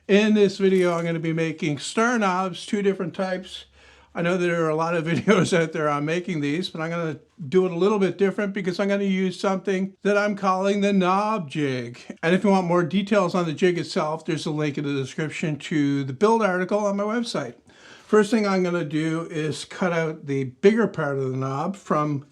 In this video, I'm going to be making star knobs, two different types. I know there are a lot of videos out there on making these, but I'm going to do it a little bit different because I'm going to use something that I'm calling the knob jig. And if you want more details on the jig itself, there's a link in the description to the build article on my website. First thing I'm going to do is cut out the bigger part of the knob from,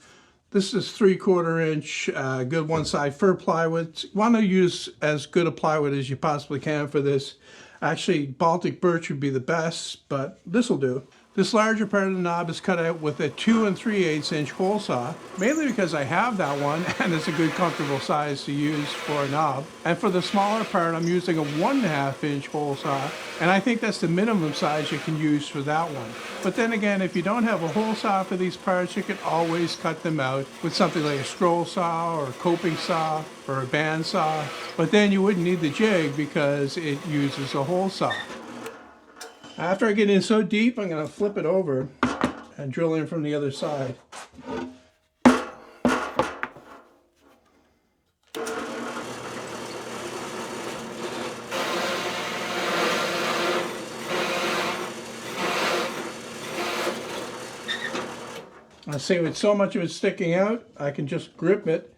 this is 3/4 inch good one side fir plywood. You want to use as good a plywood as you possibly can for this. Actually, Baltic birch would be the best, but this will do. This larger part of the knob is cut out with a 2 3/8 inch hole saw, mainly because I have that one and it's a good comfortable size to use for a knob. And for the smaller part, I'm using a 1 1/2 inch hole saw, and I think that's the minimum size you can use for that one. But then again, if you don't have a hole saw for these parts, you can always cut them out with something like a scroll saw or a coping saw or a band saw. But then you wouldn't need the jig because it uses a hole saw. After I get in so deep, I'm going to flip it over and drill in from the other side. I see with so much of it sticking out, I can just grip it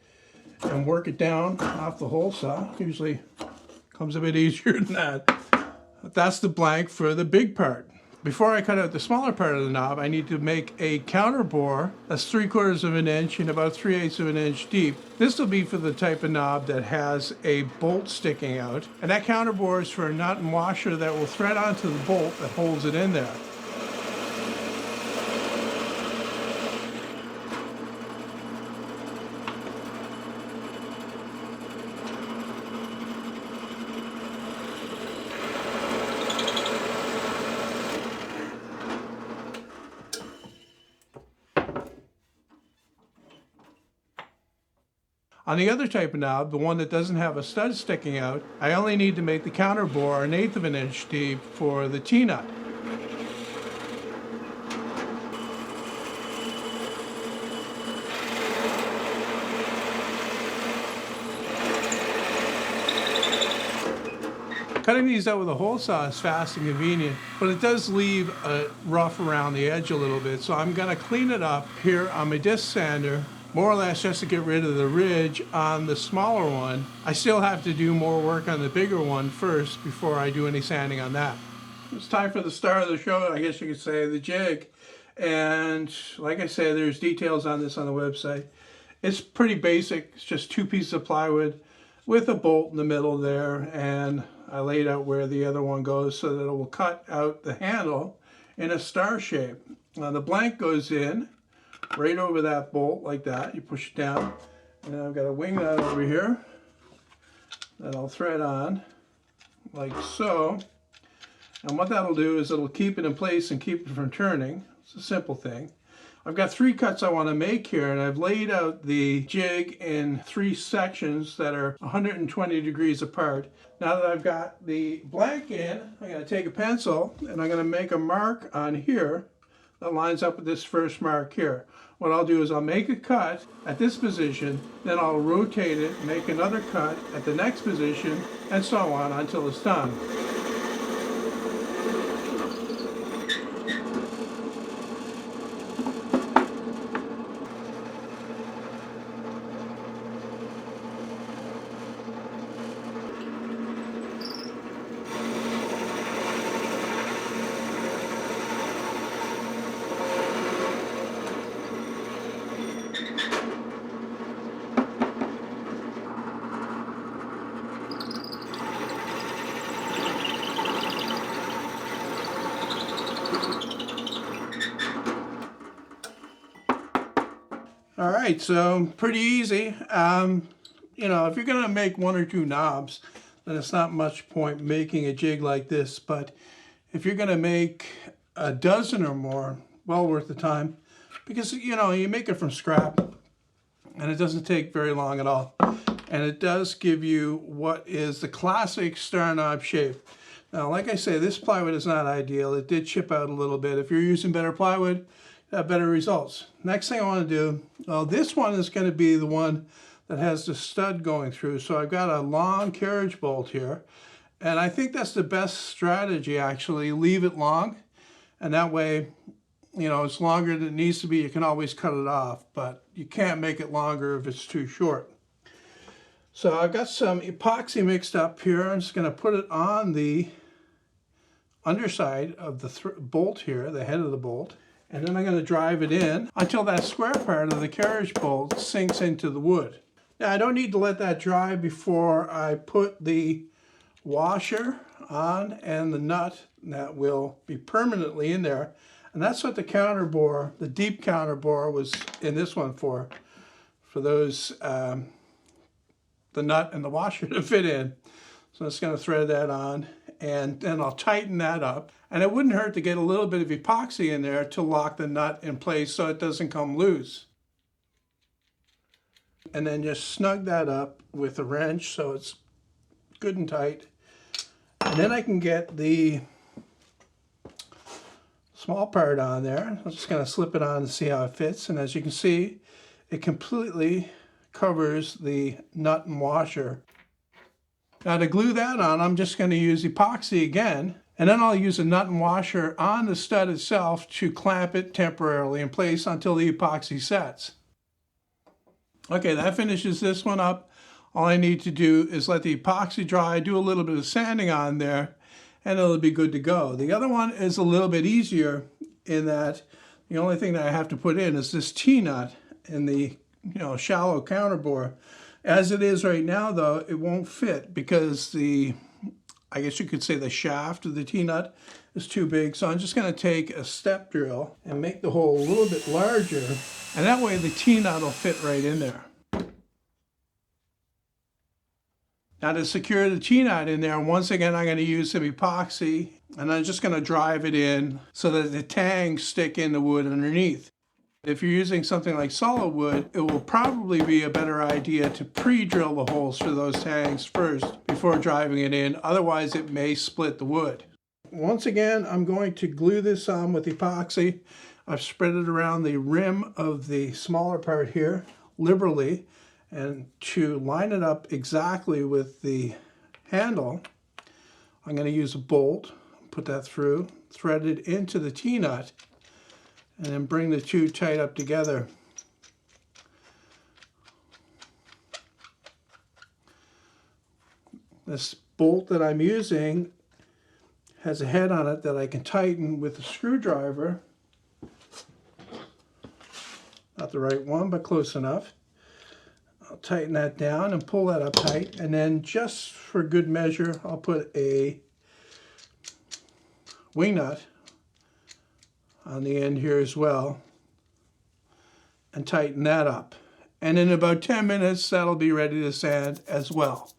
and work it down off the hole saw. Usually comes a bit easier than that. That's the blank for the big part. Before I cut out the smaller part of the knob, I need to make a counterbore that's 3/4 of an inch and about 3/8 of an inch deep. This will be for the type of knob that has a bolt sticking out. And that counterbore is for a nut and washer that will thread onto the bolt that holds it in there. On the other type of knob, the one that doesn't have a stud sticking out, I only need to make the counterbore 1/8 of an inch deep for the T-nut. Cutting these out with a hole saw is fast and convenient, but it does leave a rough around the edge a little bit, so I'm going to clean it up here on my disc sander, more or less just to get rid of the ridge on the smaller one. I still have to do more work on the bigger one first before I do any sanding on that. It's time for the star of the show, I guess you could say, the jig. And like I said, there's details on this on the website. It's pretty basic. It's just 2 pieces of plywood with a bolt in the middle there, and I laid out where the other one goes so that it will cut out the handle in a star shape. Now the blank goes in right over that bolt like that. You push it down, and I've got a wing nut over here that I'll thread on like so. And what that'll do is it'll keep it in place and keep it from turning. It's a simple thing. I've got 3 cuts I want to make here, and I've laid out the jig in 3 sections that are 120 degrees apart. Now that I've got the blank in, I'm going to take a pencil and I'm going to make a mark on here that lines up with this first mark here. What I'll do is I'll make a cut at this position, then I'll rotate it, make another cut at the next position, and so on until it's done. All right, so pretty easy. You know, if you're going to make 1 or 2 knobs, then it's not much point making a jig like this. But if you're going to make a dozen or more, well worth the time, because, you know, you make it from scrap and it doesn't take very long at all. And it does give you what is the classic star knob shape. Now, like I say, this plywood is not ideal. It did chip out a little bit. If you're using better plywood, you have better results. Next thing I want to do, well, this one is going to be the one that has the stud going through. So I've got a long carriage bolt here, And I think that's the best strategy, actually. Leave it long, and that way, you know, it's longer than it needs to be. You can always cut it off, but you can't make it longer if it's too short. So I've got some epoxy mixed up here. I'm just going to put it on the underside of the bolt here, the head of the bolt. And then I'm going to drive it in until that square part of the carriage bolt sinks into the wood. Now I don't need to let that dry before I put the washer on and the nut that will be permanently in there. And that's what the counterbore, the deep counterbore, was in this one for those, the nut and the washer to fit in. So I'm just going to thread that on, and then I'll tighten that up. And it wouldn't hurt to get a little bit of epoxy in there to lock the nut in place so it doesn't come loose. And then just snug that up with a wrench so it's good and tight. And then I can get the small part on there. I'm just going to slip it on and see how it fits. And as you can see, it completely covers the nut and washer. Now to glue that on, I'm just going to use epoxy again, and then I'll use a nut and washer on the stud itself to clamp it temporarily in place until the epoxy sets. Okay, that finishes this one up. All I need to do is let the epoxy dry, do a little bit of sanding on there, and it'll be good to go. The other one is a little bit easier in that the only thing that I have to put in is this T-nut in the shallow counterbore. As it is right now, though, it won't fit because I guess you could say the shaft of the T-nut is too big. So I'm just going to take a step drill and make the hole a little bit larger, and that way the T-nut will fit right in there. Now to secure the T-nut in there, once again I'm going to use some epoxy, and I'm just going to drive it in so that the tangs stick in the wood underneath. If you're using something like solid wood, it will probably be a better idea to pre-drill the holes for those tangs first before driving it in. Otherwise, it may split the wood. Once again, I'm going to glue this on with epoxy. I've spread it around the rim of the smaller part here liberally. And to line it up exactly with the handle, I'm going to use a bolt, put that through, thread it into the T-nut, and then bring the two tight up together. This bolt that I'm using has a head on it that I can tighten with a screwdriver. Not the right one, but close enough. I'll tighten that down and pull that up tight, and then just for good measure, I'll put a wing nut on the end here as well and tighten that up. And in about 10 minutes, that'll be ready to sand as well.